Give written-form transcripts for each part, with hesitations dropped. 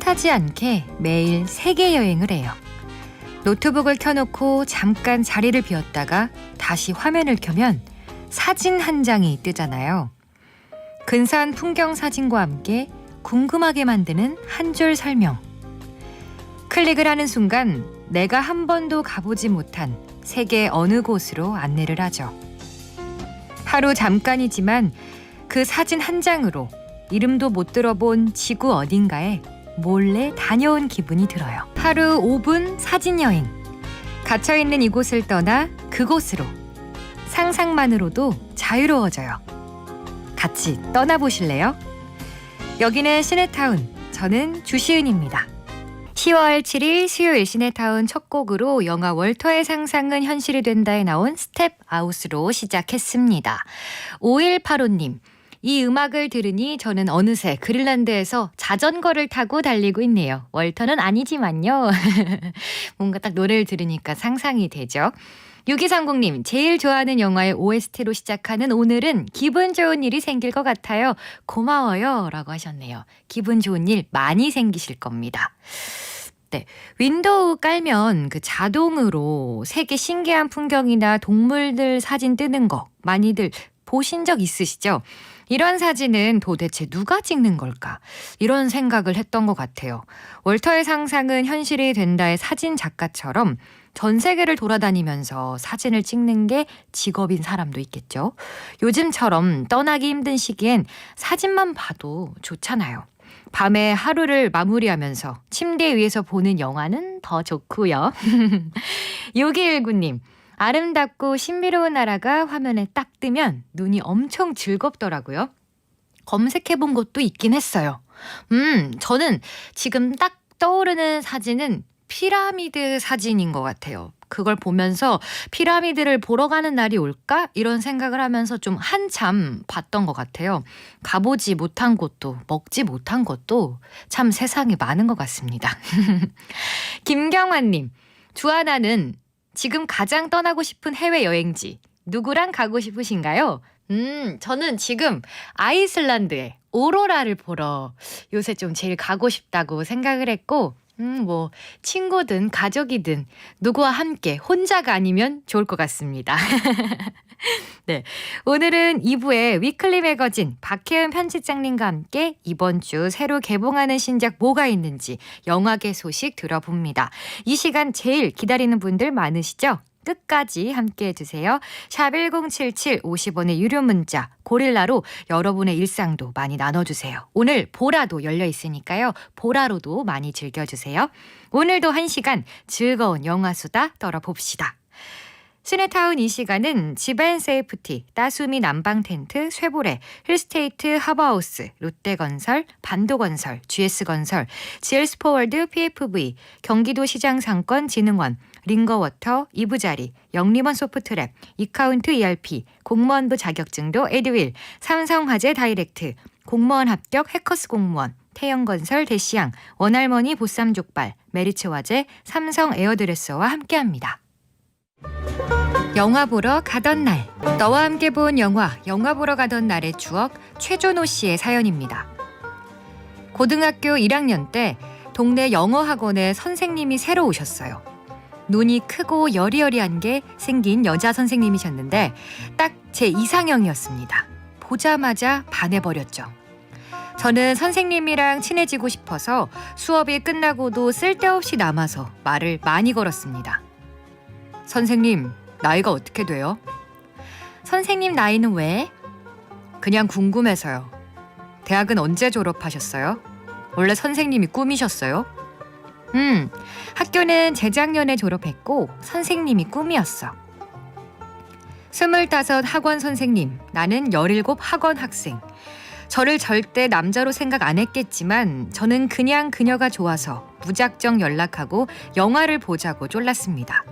뜻하지 않게 매일 세계 여행을 해요. 노트북을 켜놓고 잠깐 자리를 비웠다가 다시 화면을 켜면 사진 한 장이 뜨잖아요. 근사한 풍경 사진과 함께 궁금하게 만드는 한 줄 설명. 클릭을 하는 순간 내가 한 번도 가보지 못한 세계 어느 곳으로 안내를 하죠. 하루 잠깐이지만 그 사진 한 장으로 이름도 못 들어본 지구 어딘가에 몰래 다녀온 기분이 들어요. 하루 5분 사진 여행. 갇혀있는 이곳을 떠나 그곳으로. 상상만으로도 자유로워져요. 같이 떠나보실래요? 여기는 시네타운. 저는 주시은입니다. 10월 7일 수요일 시네타운 첫 곡으로 영화 월터의 상상은 현실이 된다에 나온 스텝 아웃으로 시작했습니다. 5185님. 이 음악을 들으니 저는 어느새 그린란드에서 자전거를 타고 달리고 있네요. 월터는 아니지만요. 뭔가 딱 노래를 들으니까 상상이 되죠. 6230님, 제일 좋아하는 영화의 OST로 시작하는 오늘은 기분 좋은 일이 생길 것 같아요. 고마워요. 라고 하셨네요. 기분 좋은 일 많이 생기실 겁니다. 네, 윈도우 깔면 그 자동으로 세계 신기한 풍경이나 동물들 사진 뜨는 거 많이들 보신 적 있으시죠? 이런 사진은 도대체 누가 찍는 걸까? 이런 생각을 했던 것 같아요. 월터의 상상은 현실이 된다의 사진 작가처럼 전 세계를 돌아다니면서 사진을 찍는 게 직업인 사람도 있겠죠. 요즘처럼 떠나기 힘든 시기엔 사진만 봐도 좋잖아요. 밤에 하루를 마무리하면서 침대 위에서 보는 영화는 더 좋고요. 6219님. 아름답고 신비로운 나라가 화면에 딱 뜨면 눈이 엄청 즐겁더라고요. 검색해본 것도 있긴 했어요. 저는 지금 딱 떠오르는 사진은 피라미드 사진인 것 같아요. 그걸 보면서 피라미드를 보러 가는 날이 올까? 이런 생각을 하면서 좀 한참 봤던 것 같아요. 가보지 못한 곳도 먹지 못한 것도 참 세상에 많은 것 같습니다. 김경환님, 주하나는 지금 가장 떠나고 싶은 해외여행지 누구랑 가고 싶으신가요? 저는 지금 아이슬란드에 오로라를 보러 요새 좀 제일 가고 싶다고 생각을 했고 뭐 친구든 가족이든 누구와 함께 혼자가 아니면 좋을 것 같습니다. 네, 오늘은 2부의 위클리 매거진 박혜은 편집장님과 함께 이번 주 새로 개봉하는 신작 뭐가 있는지 영화계 소식 들어봅니다. 이 시간 제일 기다리는 분들 많으시죠? 끝까지 함께해 주세요. 샵 1077 50원의 유료 문자 고릴라로 여러분의 일상도 많이 나눠주세요. 오늘 보라도 열려 있으니까요. 보라로도 많이 즐겨주세요. 오늘도 1시간 즐거운 영화수다 떨어봅시다. 시네타운 이 시간은 지벤세이프티, 따수미 난방텐트, 쇠보레, 힐스테이트 하버하우스, 롯데건설, 반도건설, GS건설, GL스포월드 PFV, 경기도시장상권진흥원, 링거워터, 이부자리, 영림원 소프트랩, 이카운트 ERP, 공무원부 자격증도 에듀윌, 삼성화재 다이렉트, 공무원 합격 해커스 공무원, 태영건설 대시양, 원할머니 보쌈족발, 메리츠화재, 삼성 에어드레서와 함께합니다. 영화 보러 가던 날, 너와 함께 본 영화 보러 가던 날의 추억 최준호 씨의 사연입니다. 고등학교 1학년 때 동네 영어 학원에 선생님이 새로 오셨어요. 눈이 크고 여리여리한 게 생긴 여자 선생님이셨는데 딱 제 이상형이었습니다. 보자마자 반해버렸죠. 저는 선생님이랑 친해지고 싶어서 수업이 끝나고도 쓸데없이 남아서 말을 많이 걸었습니다. 선생님, 나이가 어떻게 돼요? 선생님 나이는 왜? 그냥 궁금해서요. 대학은 언제 졸업하셨어요? 원래 선생님이 꿈이셨어요? 학교는 재작년에 졸업했고 선생님이 꿈이었어. 25 학원 선생님, 나는 17 학원 학생. 저를 절대 남자로 생각 안 했겠지만 저는 그냥 그녀가 좋아서 무작정 연락하고 영화를 보자고 쫄랐습니다.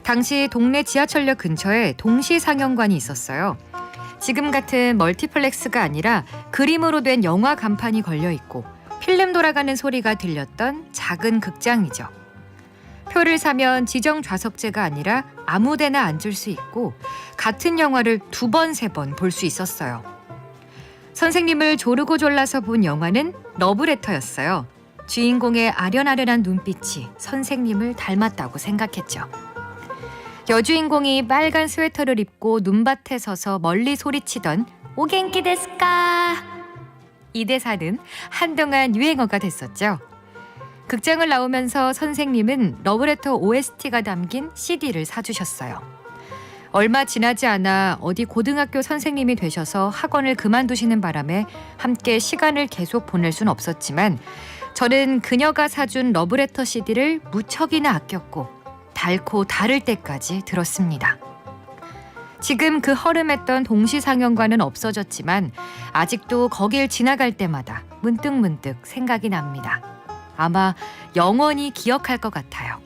당시 동네 지하철역 근처에 동시상영관이 있었어요. 지금 같은 멀티플렉스가 아니라 그림으로 된 영화 간판이 걸려있고 필름 돌아가는 소리가 들렸던 작은 극장이죠. 표를 사면 지정 좌석제가 아니라 아무데나 앉을 수 있고 같은 영화를 2번, 3번 볼 수 있었어요. 선생님을 조르고 졸라서 본 영화는 러브레터였어요. 주인공의 아련아련한 눈빛이 선생님을 닮았다고 생각했죠. 여주인공이 빨간 스웨터를 입고 눈밭에 서서 멀리 소리치던 오겐키 데스까? 이 대사는 한동안 유행어가 됐었죠. 극장을 나오면서 선생님은 러브레터 OST가 담긴 CD를 사주셨어요. 얼마 지나지 않아 어디 고등학교 선생님이 되셔서 학원을 그만두시는 바람에 함께 시간을 계속 보낼 순 없었지만 저는 그녀가 사준 러브레터 CD를 무척이나 아꼈고 닳고 닳을 때까지 들었습니다. 지금 그 허름했던 동시상영관은 없어졌지만 아직도 거길 지나갈 때마다 문득문득 생각이 납니다. 아마 영원히 기억할 것 같아요.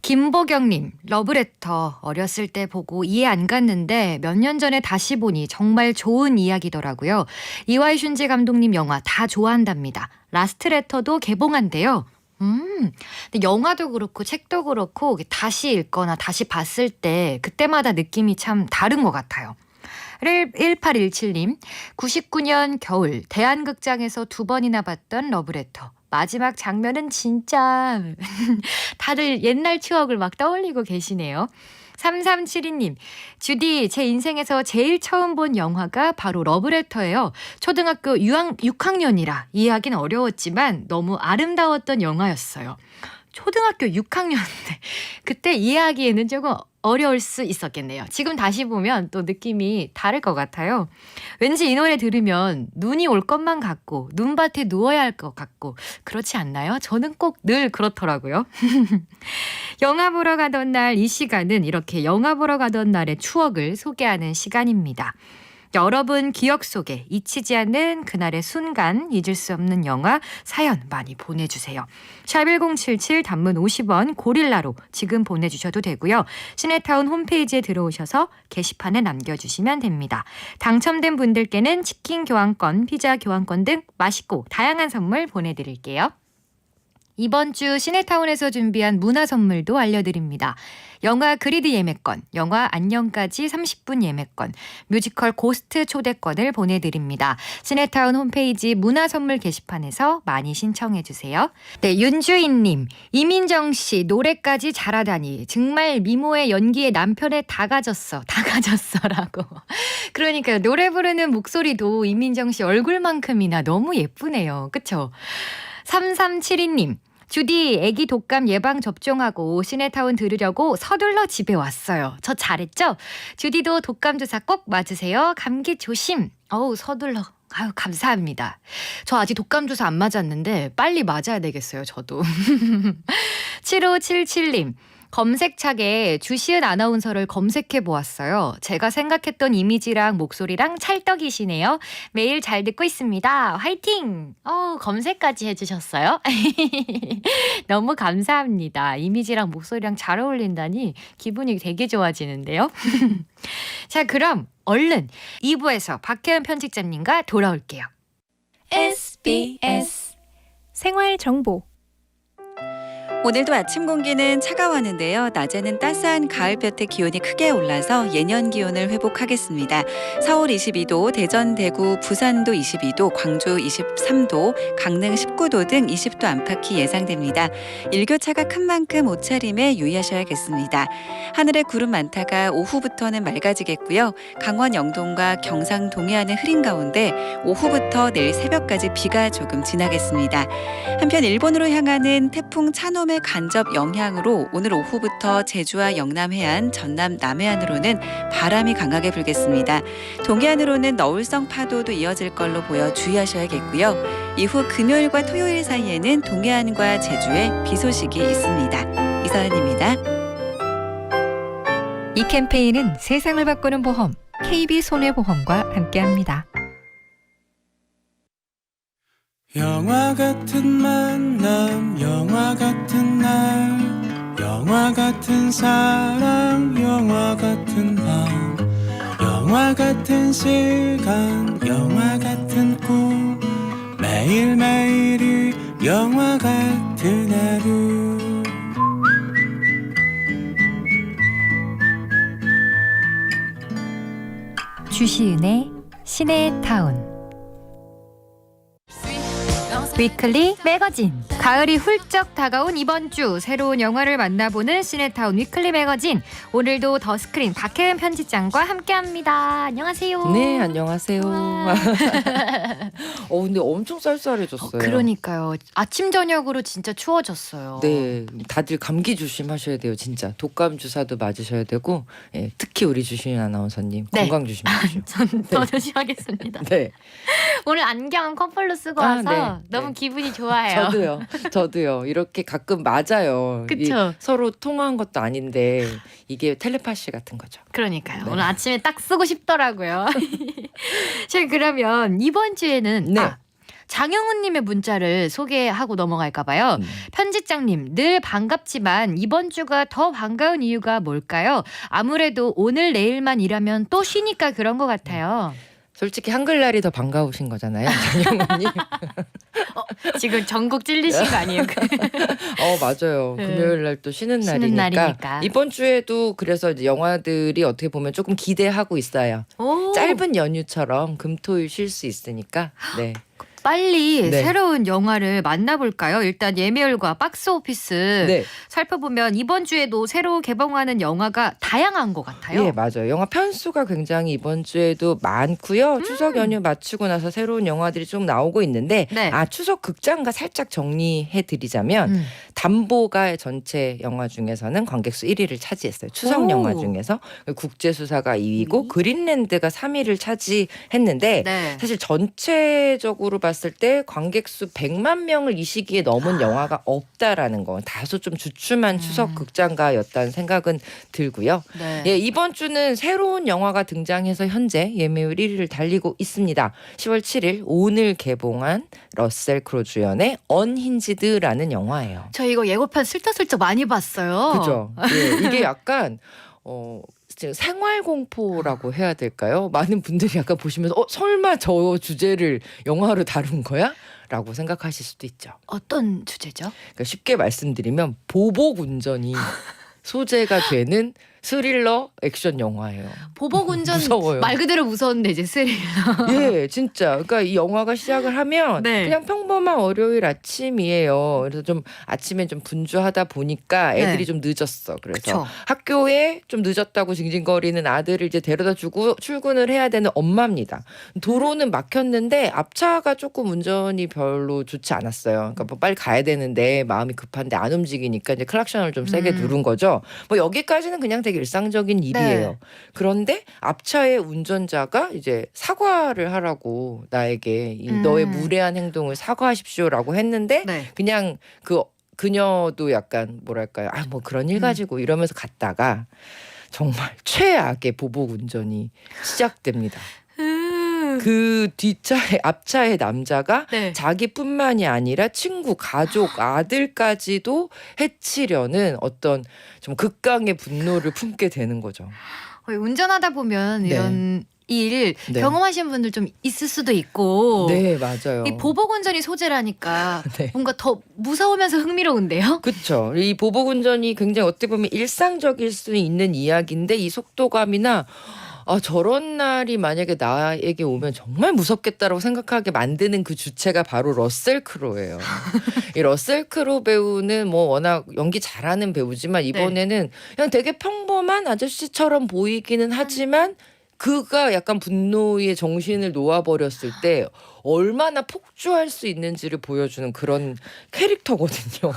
김보경님, 러브레터 어렸을 때 보고 이해 안 갔는데 몇 년 전에 다시 보니 정말 좋은 이야기더라고요. 이와이 슌지 감독님 영화 다 좋아한답니다. 라스트 레터도 개봉한대요. 근데 영화도 그렇고 책도 그렇고 다시 읽거나 다시 봤을 때 그때마다 느낌이 참 다른 것 같아요. 1817님, 99년 겨울 대한극장에서 2번이나 봤던 러브레터. 마지막 장면은 진짜 다들 옛날 추억을 막 떠올리고 계시네요. 3372님, 주디 제 인생에서 제일 처음 본 영화가 바로 러브레터예요. 초등학교 6학년이라 이해하기는 어려웠지만 너무 아름다웠던 영화였어요. 초등학교 6학년 때 그때 이해하기에는 조금 어려울 수 있었겠네요. 지금 다시 보면 또 느낌이 다를 것 같아요. 왠지 이 노래 들으면 눈이 올 것만 같고 눈밭에 누워야 할 것 같고 그렇지 않나요? 저는 꼭 늘 그렇더라고요. 영화 보러 가던 날 이 시간은 이렇게 영화 보러 가던 날의 추억을 소개하는 시간입니다. 여러분 기억 속에 잊히지 않는 그날의 순간, 잊을 수 없는 영화 사연 많이 보내주세요. 샵1077 단문 50원 고릴라로 지금 보내주셔도 되고요. 시네타운 홈페이지에 들어오셔서 게시판에 남겨주시면 됩니다. 당첨된 분들께는 치킨 교환권, 피자 교환권 등 맛있고 다양한 선물 보내드릴게요. 이번 주 시네타운에서 준비한 문화 선물도 알려드립니다. 영화 그리드 예매권, 영화 안녕까지 30분 예매권, 뮤지컬 고스트 초대권을 보내드립니다. 시네타운 홈페이지 문화 선물 게시판에서 많이 신청해주세요. 네, 윤주인님, 이민정 씨 노래까지 잘하다니 정말 미모의 연기에 남편에 다 가졌어라고. 그러니까요, 노래 부르는 목소리도 이민정 씨 얼굴만큼이나 너무 예쁘네요. 그쵸? 3372님, 주디 애기 독감 예방 접종하고 시네타운 들으려고 서둘러 집에 왔어요. 저 잘했죠? 주디도 독감 주사 꼭 맞으세요. 감기 조심. 서둘러. 아유, 감사합니다. 저 아직 독감 주사 안 맞았는데 빨리 맞아야 되겠어요, 저도. 7577님. 검색창에 주시은 아나운서를 검색해 보았어요. 제가 생각했던 이미지랑 목소리랑 찰떡이시네요. 매일 잘 듣고 있습니다. 화이팅! 검색까지 해주셨어요? 너무 감사합니다. 이미지랑 목소리랑 잘 어울린다니 기분이 되게 좋아지는데요. 자, 그럼 얼른 2부에서 박혜연 편집장님과 돌아올게요. SBS 생활정보. 오늘도 아침 공기는 차가웠는데요. 낮에는 따스한 가을볕의 기온이 크게 올라서 예년 기온을 회복하겠습니다. 서울 22도, 대전, 대구, 부산도 22도, 광주 23도, 강릉 19도 등 20도 안팎이 예상됩니다. 일교차가 큰 만큼 옷차림에 유의하셔야겠습니다. 하늘에 구름 많다가 오후부터는 맑아지겠고요. 강원 영동과 경상 동해안은 흐린 가운데 오후부터 내일 새벽까지 비가 조금 지나겠습니다. 한편 일본으로 향하는 태풍 차노 의 간접 영향으로 오늘 오후부터 제주와 영남 해안, 전남 남해안으로는 바람이 강하게 불겠습니다. 동해안으로는 너울성 파도도 이어질 걸로 보여 주의하셔야겠고요. 이후 금요일과 토요일 사이에는 동해안과 제주에 비 소식이 있습니다. 이서연입니다. 이 캠페인은 세상을 바꾸는 보험 KB손해보험과 함께합니다. 영화 같은 만남, 영화 같은 날, 영화 같은 사랑, 영화 같은 밤, 영화 같은 시간, 영화 같은 꿈, 매일매일이 영화 같은 하루. 주시은의 시네타운. 위클리 매거진. 가을이 훌쩍 다가온 이번 주 새로운 영화를 만나보는 시네타운 위클리 매거진. 오늘도 더 스크린 박혜은 편집장과 함께합니다. 안녕하세요. 네, 안녕하세요. 와. 근데 엄청 쌀쌀해졌어요. 그러니까요. 아침 저녁으로 진짜 추워졌어요. 네, 다들 감기 조심하셔야 돼요. 진짜 독감 주사도 맞으셔야 되고, 예, 특히 우리 주신 아나운서님 네. 건강 조심하십시오. 전 더 조심하겠습니다. 네, 오늘 안경 커플로 쓰고 아, 와서 네. 너무 네. 기분이 좋아요. 저도요. 이렇게 가끔 맞아요. 그쵸? 서로 통화한 것도 아닌데 이게 텔레파시 같은 거죠. 그러니까요. 네. 오늘 아침에 딱 쓰고 싶더라고요. 자, 그러면 이번 주에는 네. 장영훈님의 문자를 소개하고 넘어갈까 봐요. 편집장님, 늘 반갑지만 이번 주가 더 반가운 이유가 뭘까요? 아무래도 오늘 내일만 일하면 또 쉬니까 그런 것 같아요. 솔직히 한글날이 더 반가우신 거잖아요, 장영훈님. 지금 전국 찔리신 거 아니에요? 맞아요. 네. 금요일 날 또 쉬는 쉬는 날이니까. 날이니까. 이번 주에도 그래서 이제 영화들이 어떻게 보면 조금 기대하고 있어요. 오, 짧은 연휴처럼 금토일 쉴 수 있으니까. 네. 빨리 네. 새로운 영화를 만나볼까요? 일단 예매율과 박스오피스 네. 살펴보면 이번 주에도 새로 개봉하는 영화가 다양한 것 같아요. 예, 맞아요. 영화 편수가 굉장히 이번 주에도 많고요. 추석 연휴 마치고 나서 새로운 영화들이 좀 나오고 있는데 네. 추석 극장가 살짝 정리해 드리자면 음. 담보가 전체 영화 중에서는 관객수 1위를 차지했어요. 추석 오. 영화 중에서 국제수사가 2위고 그린랜드가 3위를 차지했는데 네. 사실 전체적으로 봤을 때 관객수 100만 명을 이 시기에 넘은 영화가 없다라는 거 다소 좀 주춤한 추석 극장가였다는 생각은 들고요. 네. 예, 이번 주는 새로운 영화가 등장해서 현재 예매율 1위를 달리고 있습니다. 10월 7일 오늘 개봉한 러셀 크로 주연의 언힌지드라는 영화예요. 저 이거 예고편 슬쩍슬쩍 많이 봤어요. 그죠? 예, 이게 약간 지금 생활 공포라고 해야 될까요? 많은 분들이 약간 보시면서 설마 저 주제를 영화로 다룬 거야? 라고 생각하실 수도 있죠. 어떤 주제죠? 그러니까 쉽게 말씀드리면 보복 운전이 소재가 되는 스릴러 액션 영화예요. 보복 운전 무서워요. 말 그대로 무서운데 이제 스릴. 예, 진짜. 그러니까 이 영화가 시작을 하면 네. 그냥 평범한 월요일 아침이에요. 그래서 좀 아침에 좀 분주하다 보니까 애들이 네. 좀 늦었어. 그래서 그쵸. 학교에 좀 늦었다고 징징거리는 아들을 이제 데려다 주고 출근을 해야 되는 엄마입니다. 도로는 막혔는데 앞차가 조금 운전이 별로 좋지 않았어요. 그러니까 뭐 빨리 가야 되는데 마음이 급한데 안 움직이니까 이제 클락션을 좀 세게 누른 거죠. 뭐 여기까지는 그냥 되게 일상적인 일이에요. 네. 그런데 앞차의 운전자가 이제 사과를 하라고 나에게 이 너의 무례한 행동을 사과하십시오라고 했는데 네. 그냥 그녀도 약간 뭐랄까요? 뭐 그런 일 가지고 이러면서 갔다가 정말 최악의 보복 운전이 시작됩니다. 그 앞차의 남자가 네. 자기뿐만이 아니라 친구, 가족, 아들까지도 해치려는 어떤 좀 극강의 분노를 품게 되는 거죠. 운전하다 보면 네. 이런 일 네. 경험하신 분들 좀 있을 수도 있고. 네, 맞아요. 이 보복 운전이 소재라니까 네. 뭔가 더 무서우면서 흥미로운데요? 그렇죠. 이 보복 운전이 굉장히 어떻게 보면 일상적일 수 있는 이야기인데 이 속도감이나 저런 날이 만약에 나에게 오면 정말 무섭겠다라고 생각하게 만드는 그 주체가 바로 러셀 크로예요. 이 러셀 크로 배우는 뭐 워낙 연기 잘하는 배우지만 이번에는 그냥 되게 평범한 아저씨처럼 보이기는 하지만 그가 약간 분노의 정신을 놓아버렸을 때 얼마나 폭주할 수 있는지를 보여주는 그런 캐릭터거든요.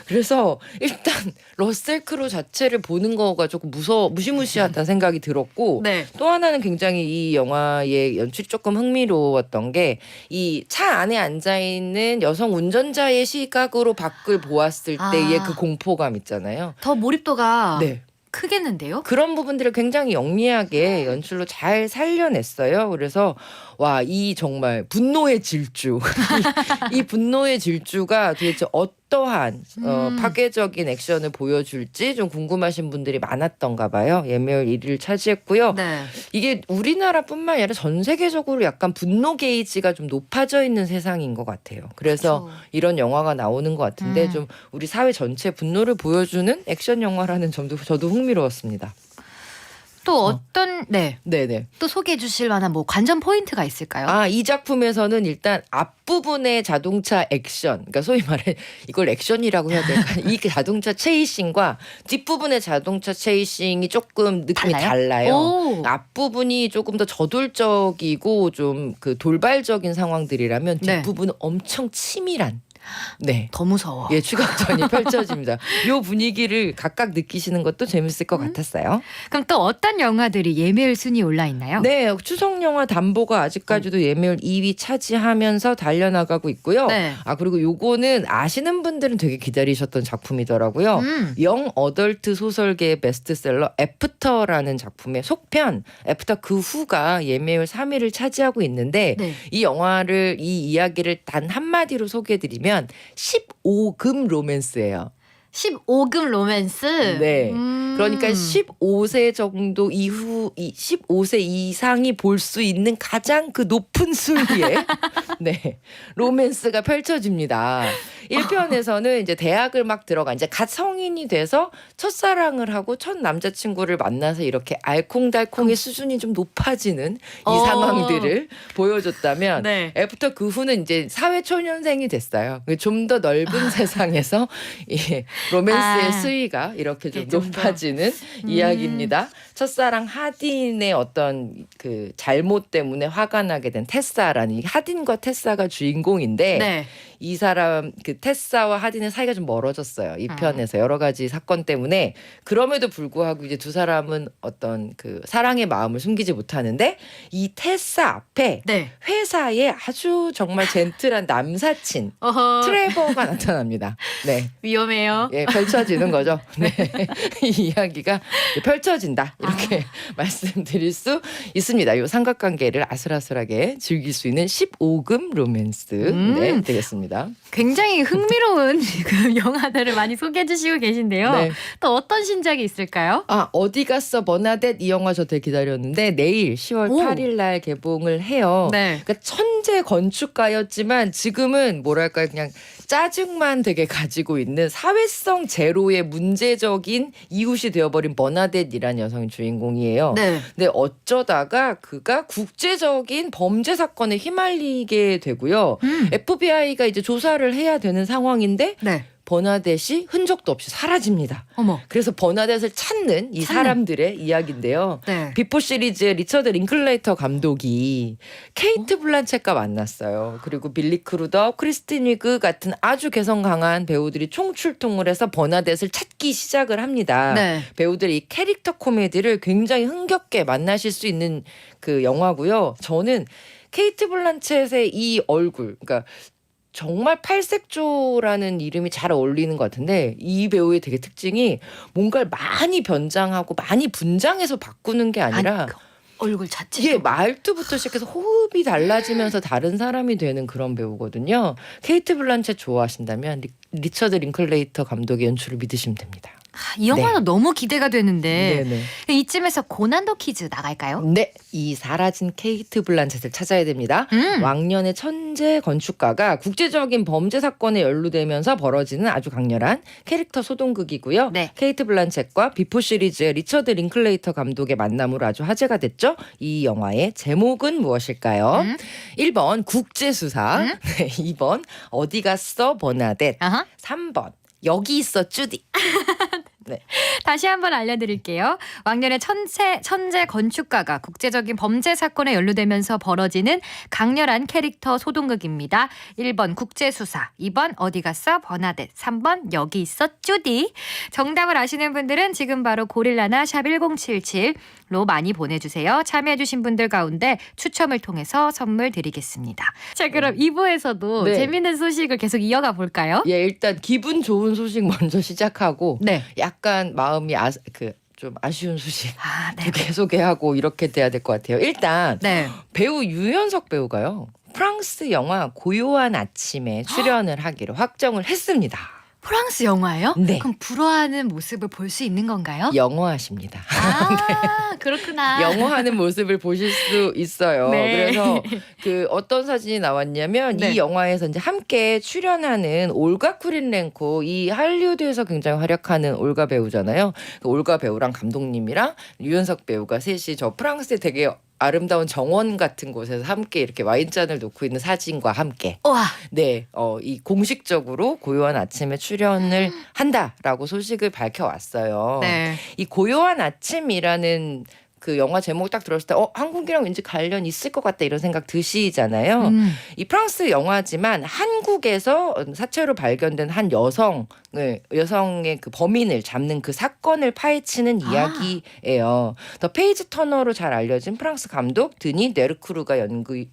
그래서 일단 러셀 크로 자체를 보는 거가 조금 무시무시하다는 생각이 들었고 네. 또 하나는 굉장히 이 영화의 연출이 조금 흥미로웠던 게 이 차 안에 앉아있는 여성 운전자의 시각으로 밖을 보았을 때의 그 공포감 있잖아요. 더 몰입도가 네. 크겠는데요? 그런 부분들을 굉장히 영리하게 연출로 잘 살려냈어요. 그래서 와, 이 정말 분노의 질주. 이 분노의 질주가 도대체 어떠한 파괴적인 액션을 보여줄지 좀 궁금하신 분들이 많았던가 봐요. 예매율 1위를 차지했고요. 네. 이게 우리나라뿐만 아니라 전 세계적으로 약간 분노 게이지가 좀 높아져 있는 세상인 것 같아요. 그래서 그쵸. 이런 영화가 나오는 것 같은데 좀 우리 사회 전체 분노를 보여주는 액션 영화라는 점도 저도 흥미로웠습니다. 또 어떤 네네. 또 소개해 주실 만한 뭐 관전 포인트가 있을까요? 이 작품에서는 일단 앞부분의 자동차 액션, 그러니까 소위 말해 이걸 액션이라고 해야 될까? 이 자동차 체이싱과 뒷부분의 자동차 체이싱이 조금 느낌이 달라요. 오. 앞부분이 조금 더 저돌적이고 좀 그 돌발적인 상황들이라면 네. 뒷부분은 엄청 치밀한 네. 더 무서워. 예, 추격전이 펼쳐집니다. 요 분위기를 각각 느끼시는 것도 재밌을 것 같았어요. 그럼 또 어떤 영화들이 예매율 순위 올라 있나요? 네, 추석 영화 담보가 아직까지도 예매율 2위 차지하면서 달려나가고 있고요. 네. 그리고 요거는 아시는 분들은 되게 기다리셨던 작품이더라고요. 영 어덜트 소설계의 베스트셀러 애프터라는 작품의 속편 애프터 그 후가 예매율 3위를 차지하고 있는데 네. 이 이야기를 단 한마디로 소개해드리면 15금 로맨스예요. 15금 로맨스. 네. 그러니까 15세 정도 이후 15세 이상이 볼 수 있는 가장 그 높은 수위의 네. 로맨스가 펼쳐집니다. 1편에서는 이제 대학을 막 들어가 이제 갓 성인이 돼서 첫사랑을 하고 첫 남자친구를 만나서 이렇게 알콩달콩의 수준이 좀 높아지는 이 상황들을 보여줬다면 네. 애프터 그 후는 이제 사회초년생이 됐어요. 좀 더 넓은 세상에서 이 로맨스의 수위가 이렇게 좀 높아지는 이야기입니다. 첫사랑 하딘의 어떤 그 잘못 때문에 화가 나게 된 테사라는 이 하딘과 테사가 주인공인데 네. 이 사람 그 테사와 하딘의 사이가 좀 멀어졌어요. 이 편에서 여러 가지 사건 때문에 그럼에도 불구하고 이제 두 사람은 어떤 그 사랑의 마음을 숨기지 못하는데 이 테사 앞에 네. 회사에 아주 정말 젠틀한 남사친 어허. 트레버가 나타납니다. 네. 위험해요. 예, 펼쳐지는 거죠. 네. 이 이야기가 펼쳐진다. 이렇게 말씀드릴 수 있습니다. 이 삼각관계를 아슬아슬하게 즐길 수 있는 15금 로맨스 네, 되겠습니다. 굉장히 흥미로운 그 영화들을 많이 소개해 주시고 계신데요. 네. 또 어떤 신작이 있을까요? 어디 갔어 버나뎃 이 영화 저 되게 기다렸는데 내일 10월 8일 날 개봉을 해요. 네. 그러니까 천재 건축가였지만 지금은 뭐랄까요 그냥 짜증만 되게 가지고 있는 사회성 제로의 문제적인 이웃이 되어버린 버나뎃이라는 여성이 주인공이에요. 네. 근데 어쩌다가 그가 국제적인 범죄 사건에 휘말리게 되고요. FBI가 이제 조사를 해야 되는 상황인데 네. 버나뎃이 흔적도 없이 사라집니다. 어머. 그래서 버나뎃을 찾는 이 사람들의 이야기인데요. 네. 비포 시리즈의 리처드 링클레이터 감독이 케이트 블란쳇과 만났어요. 그리고 빌리 크루더, 크리스틴 위그 같은 아주 개성 강한 배우들이 총출동을 해서 버나뎃을 찾기 시작을 합니다. 네. 배우들이 이 캐릭터 코미디를 굉장히 흥겹게 만나실 수 있는 그 영화고요. 저는 케이트 블란쳇의 이 얼굴, 그러니까 정말 팔색조라는 이름이 잘 어울리는 것 같은데 이 배우의 되게 특징이 뭔가를 많이 변장하고 많이 분장해서 바꾸는 게 아니라 그 얼굴 자체. 이게 말투부터 시작해서 호흡이 달라지면서 다른 사람이 되는 그런 배우거든요. 케이트 블란쳇 좋아하신다면 리처드 링클레이터 감독의 연출을 믿으시면 됩니다. 이 영화는 너무 기대가 되는데 네네. 이쯤에서 고난도 퀴즈 나갈까요? 네, 이 사라진 케이트 블란쳇을 찾아야 됩니다. 왕년의 천재 건축가가 국제적인 범죄 사건에 연루되면서 벌어지는 아주 강렬한 캐릭터 소동극이고요. 네. 케이트 블란쳇과 비포 시리즈의 리처드 링클레이터 감독의 만남으로 아주 화제가 됐죠. 이 영화의 제목은 무엇일까요? 1번 국제수사, 네, 2번 어디 갔어 버나뎃, 아하. 3번 여기 있어 주디. 네. 다시 한번 알려드릴게요. 왕년의 천재 건축가가 국제적인 범죄 사건에 연루되면서 벌어지는 강렬한 캐릭터 소동극입니다. 1번 국제수사, 2번 어디 갔어 버나뎃, 3번 여기 있어 쭈디. 정답을 아시는 분들은 지금 바로 고릴라나 샵 1077로 많이 보내주세요. 참여해주신 분들 가운데 추첨을 통해서 선물 드리겠습니다. 자, 그럼 2부에서도 네. 재밌는 소식을 계속 이어가 볼까요? 예, 일단 기분 좋은 소식 먼저 시작하고 네. 약간 마음이 좀 아쉬운 소식 네. 두 개 소개하고 이렇게 돼야 될 것 같아요. 일단 네. 배우 유연석 배우가요. 프랑스 영화 고요한 아침에 출연을 하기로 확정을 했습니다. 프랑스 영화예요? 네. 그럼 불어하는 모습을 볼 수 있는 건가요? 영어하십니다. 아, 그렇구나. 영어하는 모습을 보실 수 있어요. 네. 그래서 그 어떤 사진이 나왔냐면 네. 이 영화에서 이제 함께 출연하는 올가 쿠릴렌코, 이 할리우드에서 굉장히 활약하는 올가 배우잖아요. 그 올가 배우랑 감독님이랑 유연석 배우가 셋이 저 프랑스에 되게 아름다운 정원 같은 곳에서 함께 이렇게 와인잔을 놓고 있는 사진과 함께 와, 네, 이 공식적으로 고요한 아침에 출연을 한다라고 소식을 밝혀왔어요. 네. 이 고요한 아침이라는 그 영화 제목 딱 들었을 때 한국이랑 왠지 관련 있을 것 같다 이런 생각 드시잖아요. 이 프랑스 영화지만 한국에서 사체로 발견된 한 여성의 그 범인을 잡는 그 사건을 파헤치는 이야기예요. 더 페이지 터너로 잘 알려진 프랑스 감독 드니 네르크루가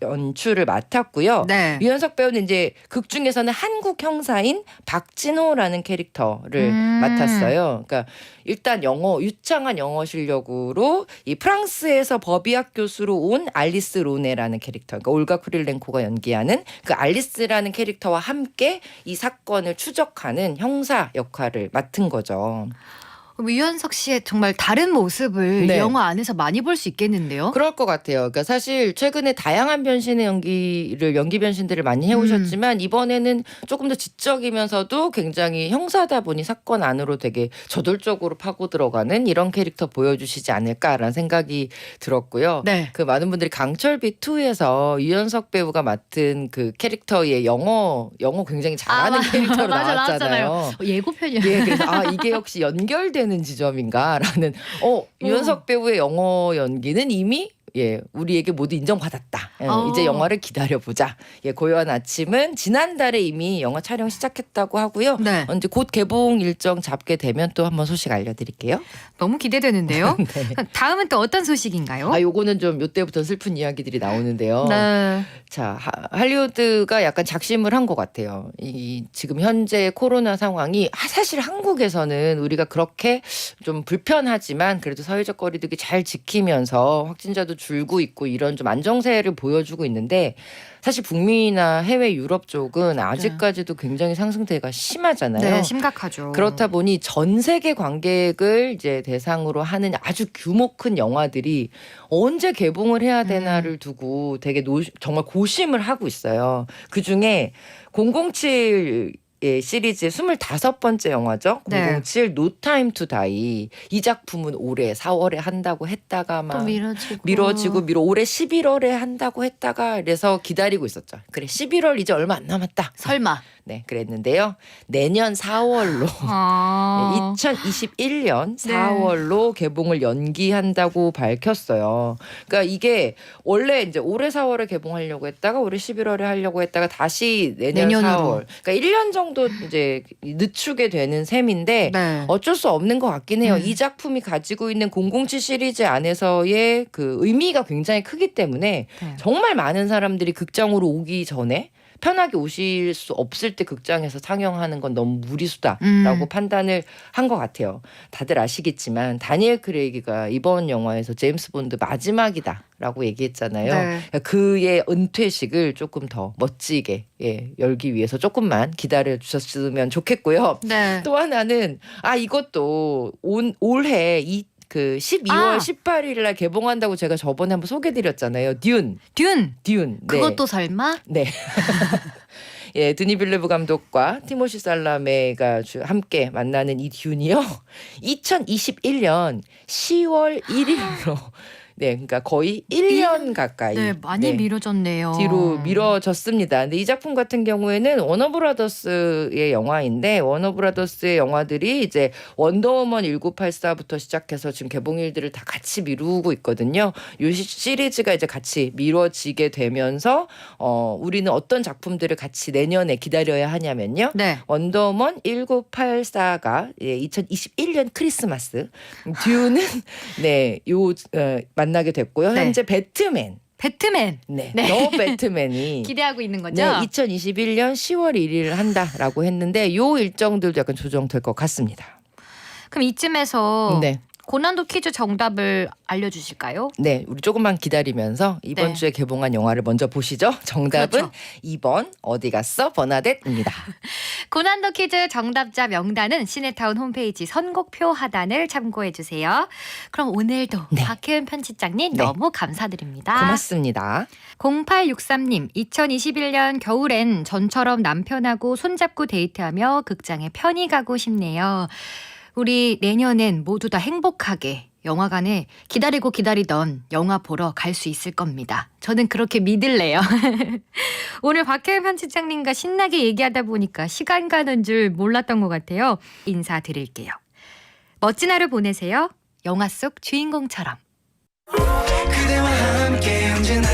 연출을 맡았고요. 네. 유연석 배우는 이제 극 중에서는 한국 형사인 박진호라는 캐릭터를 맡았어요. 그러니까 일단 유창한 영어 실력으로 이 프랑스에서 법의학 교수로 온 알리스 로네라는 캐릭터, 그러니까 올가 쿠릴렌코가 연기하는 그 알리스라는 캐릭터와 함께 이 사건을 추적하는 형사 역할을 맡은 거죠. 그럼 유연석 씨의 정말 다른 모습을 네. 영화 안에서 많이 볼 수 있겠는데요? 그럴 것 같아요. 그러니까 사실 최근에 다양한 변신의 연기 변신들을 많이 해오셨지만 이번에는 조금 더 지적이면서도 굉장히 형사다 보니 사건 안으로 되게 저돌적으로 파고 들어가는 이런 캐릭터 보여주시지 않을까라는 생각이 들었고요. 네. 그 많은 분들이 강철비 2에서 유연석 배우가 맡은 그 캐릭터의 영어 굉장히 잘하는 캐릭터로 맞아, 나왔잖아요. 예고편이요. 예, 그래서 이게 역시 연결되는 지점인가라는 유연석 배우의 영어 연기는 이미 우리에게 모두 인정받았다. 이제 영화를 기다려보자. 고요한 아침은 지난달에 이미 영화 촬영 시작했다고 하고요. 네. 이제 곧 개봉 일정 잡게 되면 또 한번 소식 알려드릴게요. 너무 기대되는데요. 다음은 또 어떤 소식인가요? 요거는 좀 요때부터 슬픈 이야기들이 나오는데요. 네. 자, 할리우드가 약간 작심을 한 것 같아요. 지금 현재 코로나 상황이 사실 한국에서는 우리가 그렇게 좀 불편하지만 그래도 사회적 거리두기 잘 지키면서 확진자도 줄고 있고 이런 좀 안정세를 보여주고 있는데 사실 북미나 해외 유럽 쪽은 아직까지도 굉장히 상승세가 심하잖아요. 네, 심각하죠. 그렇다 보니 전 세계 관객을 이제 대상으로 하는 아주 규모 큰 영화들이 언제 개봉을 해야 되나를 두고 되게 정말 고심을 하고 있어요. 그중에 007 시리즈의 25번째 영화죠. 네. 007 No Time to Die. 이 작품은 올해 4월에 한다고 했다가 또 막 미뤄지고 올해 11월에 한다고 했다가 그래서 기다리고 있었죠. 그래 11월 이제 얼마 안 남았다. 설마. 네, 그랬는데요. 내년 4월로 2021년 4월로 개봉을 연기한다고 밝혔어요. 그러니까 이게 원래 이제 올해 4월에 개봉하려고 했다가 올해 11월에 하려고 했다가 다시 내년으로. 4월. 그러니까 1년 정도 이제 늦추게 되는 셈인데 네. 어쩔 수 없는 것 같긴 해요. 이 작품이 가지고 있는 007 시리즈 안에서의 그 의미가 굉장히 크기 때문에 네. 정말 많은 사람들이 극장으로 오기 전에 편하게 오실 수 없을 때 극장에서 상영하는 건 너무 무리수다라고 판단을 한 것 같아요. 다들 아시겠지만 다니엘 크레이그가 이번 영화에서 제임스 본드 마지막이다라고 얘기했잖아요. 네. 그러니까 그의 은퇴식을 조금 더 멋지게 열기 위해서 조금만 기다려 주셨으면 좋겠고요. 네. 또 하나는 이것도 올해 그 12월 18일 날 개봉한다고 제가 저번에 한번 소개드렸잖아요. 듄. 듄. 네. 그것도 설마? 네. 드니 빌레브 감독과 티모시 살라메가 함께 만나는 이 듄이요. 2021년 10월 1일로 네, 그러니까 거의 1년 가까이 네, 많이 미뤄졌네요. 뒤로 미뤄졌습니다. 근데 이 작품 같은 경우에는 워너브라더스의 영화인데 워너브라더스의 영화들이 이제 원더우먼 1984부터 시작해서 지금 개봉일들을 다 같이 미루고 있거든요. 이 시리즈가 이제 같이 미뤄지게 되면서 우리는 어떤 작품들을 같이 내년에 기다려야 하냐면요. 네. 원더우먼 1984가 2021년 크리스마스, 듀는 만나게 됐고요. 네. 현재 배트맨. 네. 더 배트맨이 기대하고 있는 거죠? 네, 2021년 10월 1일 한다라고 했는데 요 일정들도 약간 조정될 것 같습니다. 그럼 이쯤에서 네. 고난도 퀴즈 정답을 알려주실까요? 네, 우리 조금만 기다리면서 이번 네. 주에 개봉한 영화를 먼저 보시죠. 정답은 그렇죠. 2번 어디 갔어 버나뎃입니다. 고난도 퀴즈 정답자 명단은 시네타운 홈페이지 선곡표 하단을 참고해 주세요. 그럼 오늘도 네. 박혜은 편집장님 네. 너무 감사드립니다. 고맙습니다. 0863님, 2021년 겨울엔 전처럼 남편하고 손잡고 데이트하며 극장에 편히 가고 싶네요. 우리 내년엔 모두 다 행복하게 영화관에 기다리던 영화 보러 갈 수 있을 겁니다. 저는 그렇게 믿을래요. 오늘 박혜은 편집장님과 신나게 얘기하다 보니까 시간 가는 줄 몰랐던 것 같아요. 인사드릴게요. 멋진 하루 보내세요. 영화 속 주인공처럼. 그대와 함께 언제나